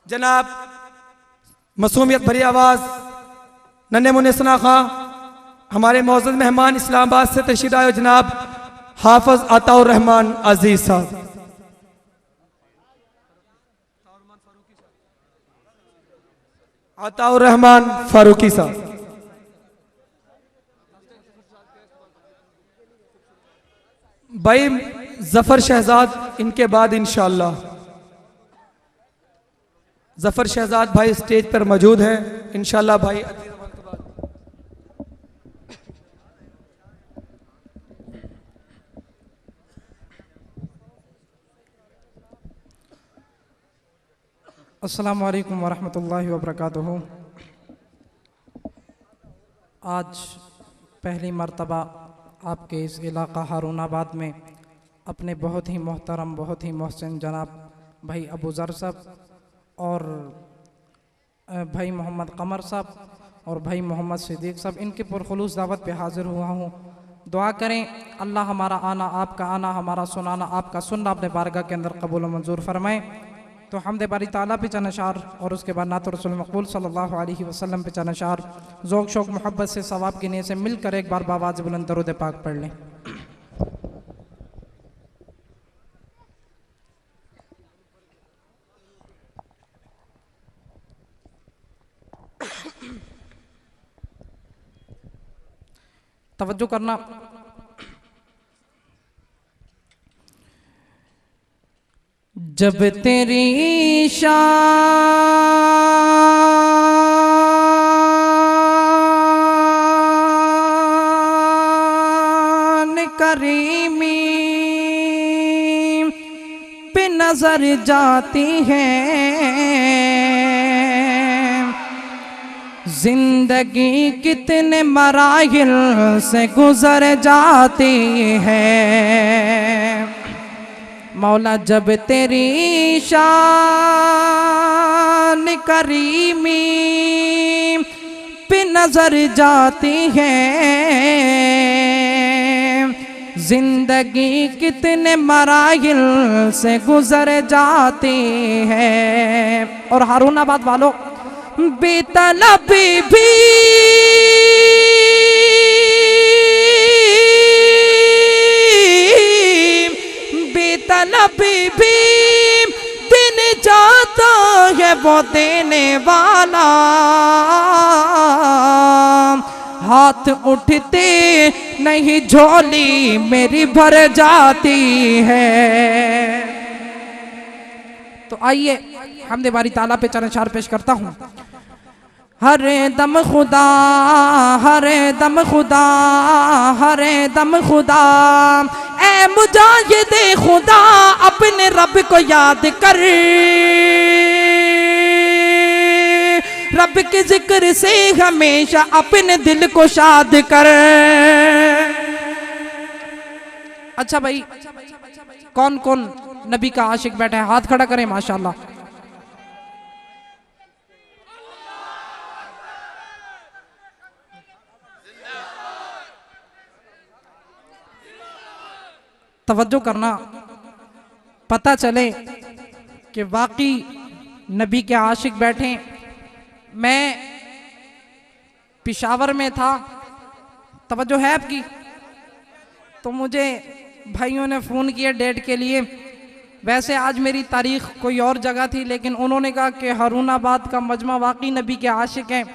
जनाब मासूमियत भरी आवाज़ नन्हे मुन्ने सना खां, हमारे मौजूद मेहमान इस्लामाबाद से तशरीफ आए जनाब हाफिज अताउर रहमान अजीज साहब। अताउर रहमान फारूकी साहब। भाई जफर शहजाद इनके बाद इंशाअल्लाह। जफर शहजाद भाई स्टेज पर मौजूद हैं इंशाअल्लाह। भाई अस्सलामु अलैकुम वरहमतुल्लाहि वबरकातुहू। आज पहली मर्तबा आपके इस इलाका हारूनाबाद में अपने बहुत ही मोहतरम, बहुत ही मोहसिन जनाब भाई अबू ज़र साहब और भाई मोहम्मद कमर साहब और भाई मोहम्मद सिद्दीक साहब, इनके पुरखुलूस दावत पे हाज़िर हुआ हूँ। दुआ करें अल्लाह हमारा आना आपका आना, हमारा सुनाना आपका सुनना अपने बारगाह के अंदर कबूल व मंजूर फरमाएँ। तो हमदे बारी ताला पे चनशार और उसके बाद नात रसूल मकबूल सल्लल्लाहु अलैहि वसल्लम पे चनशार ज़ौक़ शौक़ मोहब्बत से सवाब की नीयत से मिलकर एक बार बावाज़ बुलंद दरूद पाक पढ़ लें। तवज्जो करना। जब तेरी शान करीमी पे नजर जाती है, जिंदगी कितने मराहिल से गुजर जाती है। मौला जब तेरी शान करीमी पे नजर जाती है, जिंदगी कितने मराहिल से गुजर जाती है। और हारूनाबाद वालों, बेतलबी भी बेतलबी भी दिन जाता है वो देने वाला, हाथ उठते नहीं झोली मेरी भर जाती है। तो आइए हमदे बारी ताला पे चरणछार पेश करता हूँ। हर दम खुदा, हर दम खुदा, हर दम खुदा, ऐ मुजाहिदे खुदा अपने रब को याद कर, रब के जिक्र से हमेशा अपने दिल को शाद कर। अच्छा भाई, कौन कौन नबी का आशिक बैठा है? हाथ खड़ा करें माशाल्लाह। तवज्जो करना, पता चले कि वाकई नबी के आशिक बैठे। मैं पेशावर में था, तवज्जो है आपकी? तो मुझे भाइयों ने फ़ोन किया डेट के लिए। वैसे आज मेरी तारीख कोई और जगह थी, लेकिन उन्होंने कहा कि हारूनाबाद का मजमा वाकई नबी के आशिक हैं,